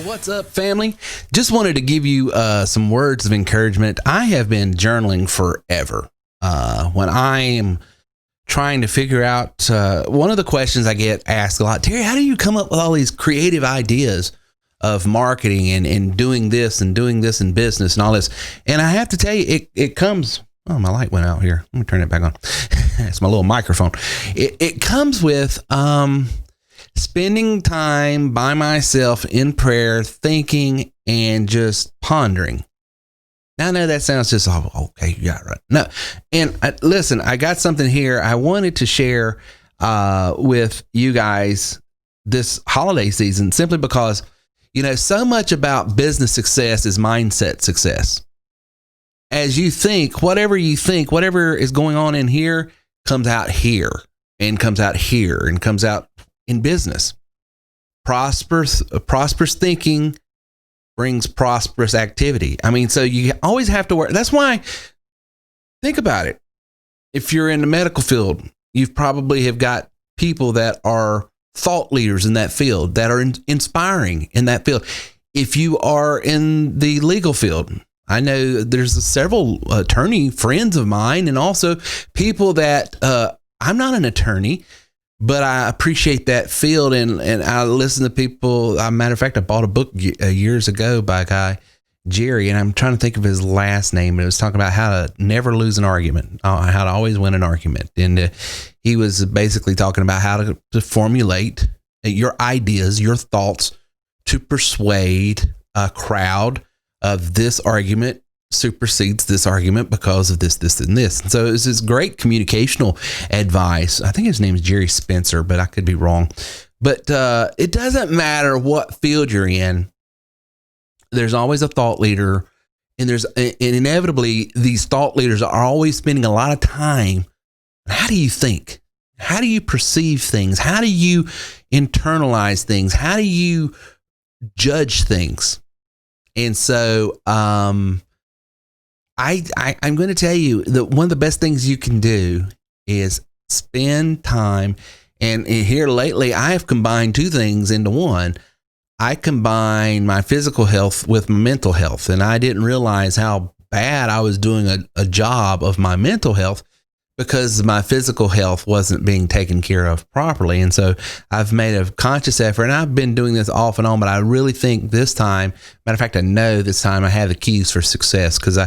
What's up, family? Just wanted to give you some words of encouragement. I have been journaling forever. When I am trying to figure out, one of the questions I get asked a lot, Terry, how do you come up with all these creative ideas of marketing and doing this in business and all this? And I have to tell you, it comes, oh, my light went out here. Let me turn it back on. It's my little microphone. It comes with, spending time by myself in prayer, thinking and just pondering. Now, I know that sounds just, oh, okay, you got it right. No, and listen, I got something here I wanted to share with you guys this holiday season, simply because, so much about business success is mindset success. As you think, whatever is going on in here comes out here and comes out here and comes out in business. Prosperous thinking brings prosperous activity. I mean, so you always have to work. That's why, think about it. If you're in the medical field, you probably have got people that are thought leaders in that field, that are inspiring in that field. If you are in the legal field, I know there's several attorney friends of mine, and also people that I'm not an attorney, but I appreciate that field, and I listen to people. Matter of fact, I bought a book years ago by a guy, Jerry, and I'm trying to think of his last name. It was talking about how to never lose an argument, how to always win an argument. And he was basically talking about how to formulate your ideas, your thoughts, to persuade a crowd of this argument supersedes this argument because of this, and this. And so it's this great communicational advice. I think his name is Jerry Spencer, but I could be wrong. But it doesn't matter what field you're in. There's always a thought leader, and inevitably these thought leaders are always spending a lot of time. How do you think? How do you perceive things? How do you internalize things? How do you judge things? And so, I'm going to tell you that one of the best things you can do is spend time. And here lately, I have combined two things into one. I combine my physical health with my mental health. And I didn't realize how bad I was doing a job of my mental health because my physical health wasn't being taken care of properly. And so I've made a conscious effort, and I've been doing this off and on, but I really think this time, matter of fact, I know this time I have the keys for success, because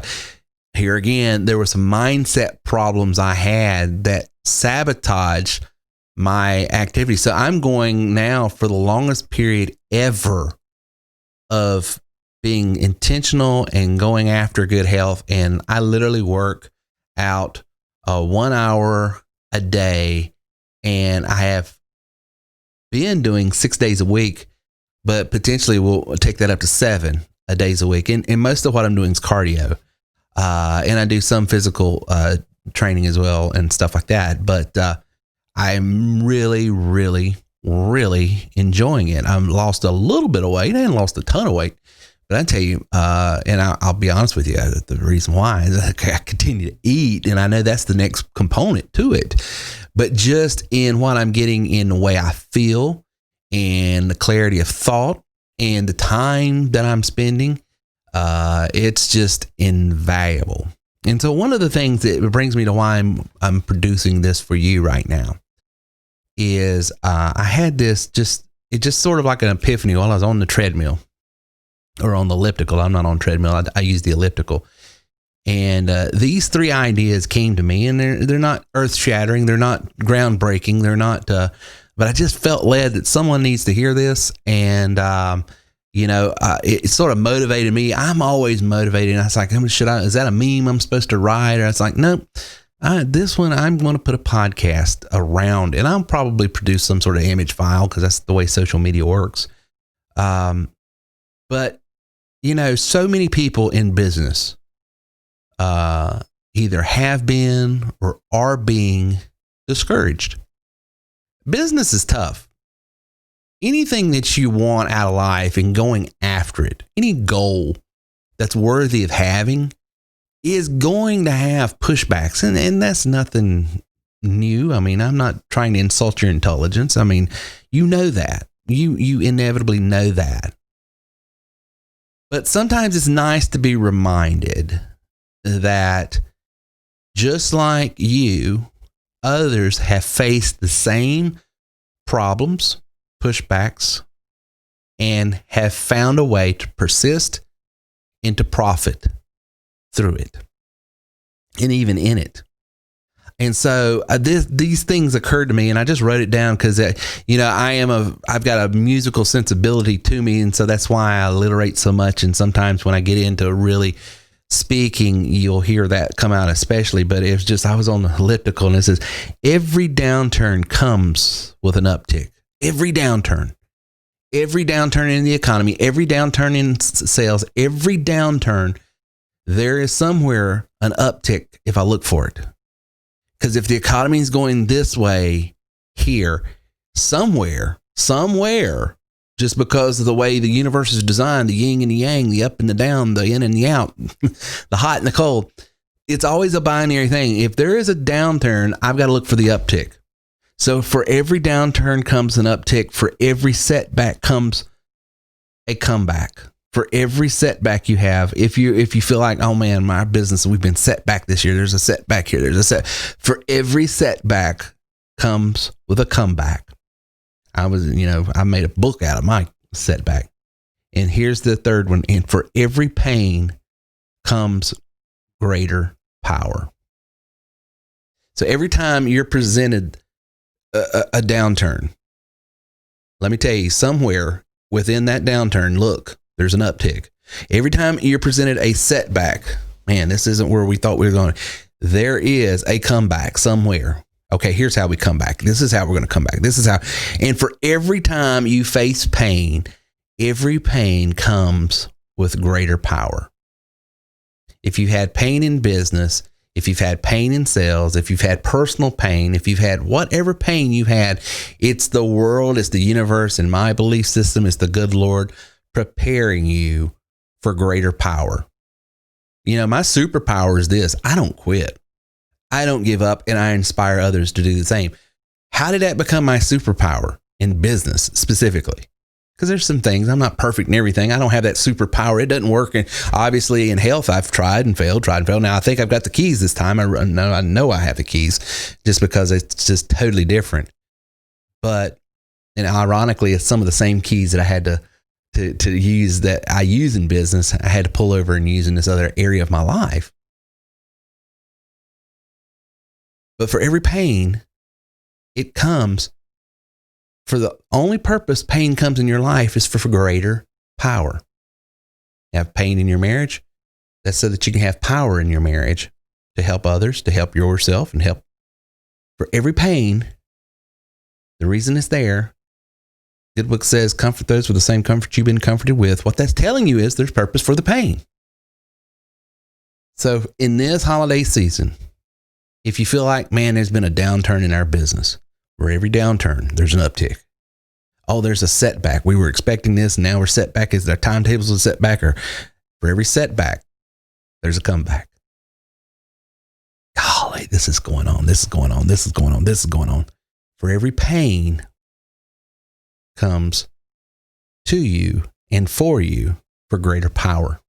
here again, there were some mindset problems I had that sabotaged my activity. So I'm going now for the longest period ever of being intentional and going after good health. And I literally work out 1 hour a day, and I have been doing 6 days a week, but potentially we'll take that up to 7 days a week. And most of what I'm doing is cardio. And I do some physical training as well and stuff like that. But I'm really, really, really enjoying it. I've lost a little bit of weight. I haven't lost a ton of weight. But I tell you, and I'll be honest with you, the reason why is I continue to eat, and I know that's the next component to it. But just in what I'm getting in the way I feel and the clarity of thought and the time that I'm spending, it's just invaluable. And so one of the things that brings me to why I'm producing this for you right now is I had this it's just sort of like an epiphany while I was on the treadmill. Or on the elliptical. I'm not on treadmill. I use the elliptical. And these 3 ideas came to me, and they're not earth shattering. They're not groundbreaking. They're not, but I just felt led that someone needs to hear this. And, it sort of motivated me. I'm always motivated. And I was like, is that a meme I'm supposed to write? Or I was like, no, this one, I'm going to put a podcast around, and I'll probably produce some sort of image file, because that's the way social media works. But so many people in business either have been or are being discouraged. Business is tough. Anything that you want out of life and going after it, any goal that's worthy of having, is going to have pushbacks. And that's nothing new. I mean, I'm not trying to insult your intelligence. I mean, you know that. You inevitably know that. But sometimes it's nice to be reminded that just like you, others have faced the same problems, pushbacks, and have found a way to persist and to profit through it and even in it. And so these things occurred to me, and I just wrote it down because, I've got a musical sensibility to me. And so that's why I alliterate so much. And sometimes when I get into really speaking, you'll hear that come out especially. But it's just, I was on the elliptical, and it says, every downturn comes with an uptick. Every downturn in the economy, every downturn in sales, every downturn, there is somewhere an uptick if I look for it. Because if the economy is going this way here, somewhere, just because of the way the universe is designed, the yin and the yang, the up and the down, the in and the out, the hot and the cold, it's always a binary thing. If there is a downturn, I've got to look for the uptick. So for every downturn comes an uptick. For every setback comes a comeback. For every setback you have, if you feel like, oh man, my business, we've been set back this year, there's a setback here, for every setback comes with a comeback. I made a book out of my setback. And here's the third one. And for every pain comes greater power. So every time you're presented a downturn, let me tell you, somewhere within that downturn, look, there's an uptick. Every time you're presented a setback, man, this isn't where we thought we were going. There is a comeback somewhere. Okay, here's how we come back. This is how we're going to come back. This is how. And for every time you face pain, every pain comes with greater power. If you had pain in business, if you've had pain in sales, if you've had personal pain, if you've had whatever pain you've had, it's the world, it's the universe, and my belief system is the good Lord preparing you for greater power. My superpower is this: I don't quit. I don't give up, and I inspire others to do the same. How did that become my superpower in business specifically? Because there's some things, I'm not perfect in everything. I don't have that superpower. It doesn't work. And obviously in health, I've tried and failed. Now I think I've got the keys this time. I know I have the keys, just because it's just totally different. But, and ironically, it's some of the same keys that I had to use that I use in business, I had to pull over and use in this other area of my life. But for every pain, it comes for the only purpose pain comes in your life is for greater power. You have pain in your marriage, that's so that you can have power in your marriage to help others, to help yourself, and help. For every pain, the reason it's there, good book says, comfort those with the same comfort you've been comforted with. What that's telling you is there's purpose for the pain. So in this holiday season, if you feel like, man, there's been a downturn in our business, for every downturn, there's an uptick. Oh, there's a setback. We were expecting this, and now we're set back. Is their timetables a setback? Or for every setback, there's a comeback. Golly, this is going on. This is going on. This is going on. This is going on. For every pain comes to you and for you for greater power.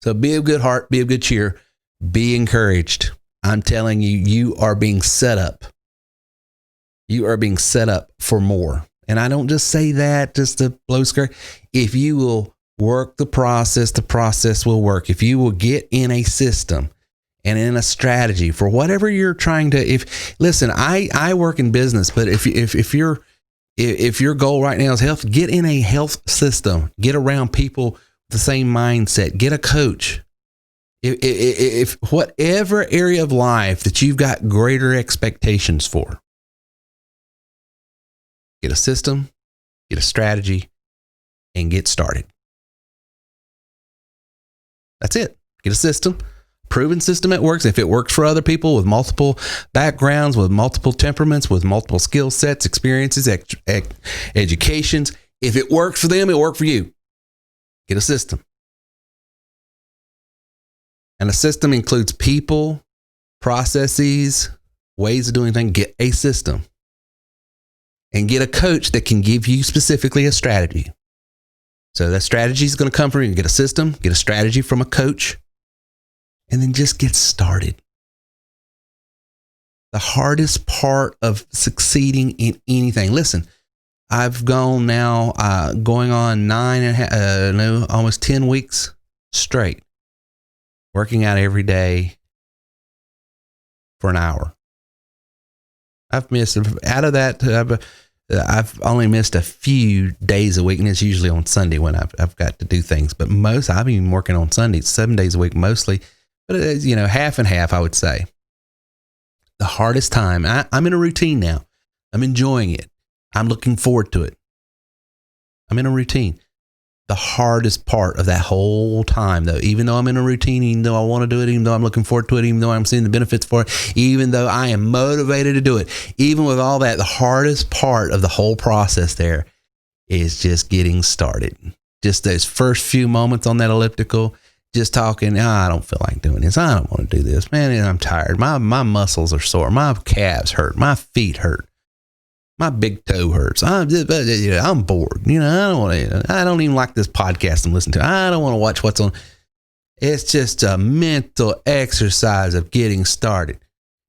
So be of good heart, be of good cheer, be encouraged. I'm telling you, you are being set up. You are being set up for more. And I don't just say that just to blow skirt. If you will work the process will work. If you will get in a system and in a strategy for whatever you're trying to, listen, I work in business, but if your goal right now is health, get in a health system, get around people with the same mindset, get a coach. If whatever area of life that you've got greater expectations for, get a system, get a strategy, and get started. That's it. Get a system, proven system that works. If it works for other people with multiple backgrounds, with multiple temperaments, with multiple skill sets, experiences, educations, if it works for them, it'll work for you. Get a system. And a system includes people, processes, ways of doing things. Get a system. And get a coach that can give you specifically a strategy. So that strategy is going to come from you. Get a system, get a strategy from a coach, and then just get started. The hardest part of succeeding in anything. Listen, I've gone now, going on almost 10 weeks straight, working out every day for an hour. I've missed, out of that, I've only missed a few days a week, and it's usually on Sunday when I've got to do things. But I've been working on Sundays, 7 days a week mostly. But it's, half and half, I would say. The hardest time, I'm in a routine now. I'm enjoying it. I'm looking forward to it. I'm in a routine. The hardest part of that whole time, though, even though I'm in a routine, even though I want to do it, even though I'm looking forward to it, even though I'm seeing the benefits for it, even though I am motivated to do it, even with all that, the hardest part of the whole process there is just getting started. Just those first few moments on that elliptical, just talking, I don't feel like doing this. I don't want to do this, man. I'm tired. My muscles are sore. My calves hurt. My feet hurt. My big toe hurts. I'm bored. I don't even like this podcast I'm listening to. I don't want to watch what's on. It's just a mental exercise of getting started.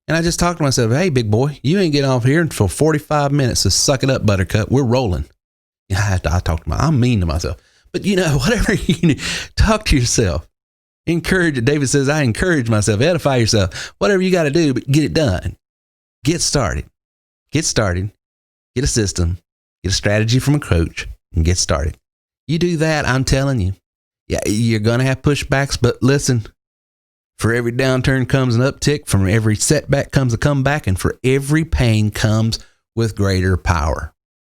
And I just talked to myself, hey, big boy, you ain't getting off here until 45 minutes. So suck it up, buttercup. We're rolling. I'm mean to myself. But whatever talk to yourself. Encourage it. David says, I encourage myself. Edify yourself. Whatever you got to do, but get it done. Get started. Get started. Get a system, get a strategy from a coach, and get started. You do that, I'm telling you, yeah, you're going to have pushbacks, but listen, for every downturn comes an uptick, from every setback comes a comeback, and for every pain comes with greater power.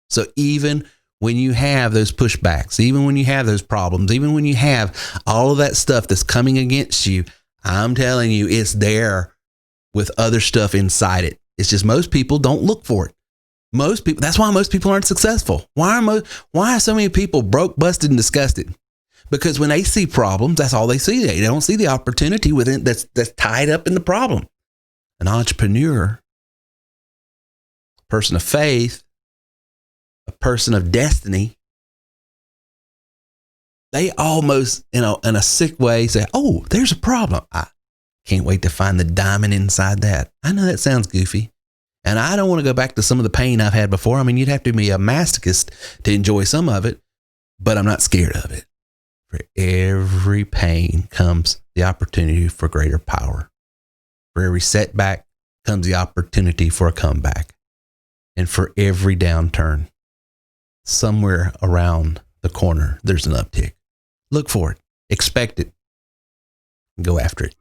So even when you have those pushbacks, even when you have those problems, even when you have all of that stuff that's coming against you, I'm telling you, it's there with other stuff inside it. It's just most people don't look for it. Most people, that's why most people aren't successful. Why are so many people broke, busted, and disgusted? Because when they see problems, that's all they see. They don't see the opportunity within that's tied up in the problem. An entrepreneur, a person of faith, a person of destiny, they almost, in a sick way, say, oh, there's a problem. I can't wait to find the diamond inside that. I know that sounds goofy. And I don't want to go back to some of the pain I've had before. I mean, you'd have to be a masochist to enjoy some of it, but I'm not scared of it. For every pain comes the opportunity for greater power. For every setback comes the opportunity for a comeback. And for every downturn, somewhere around the corner, there's an uptick. Look for it. Expect it. And go after it.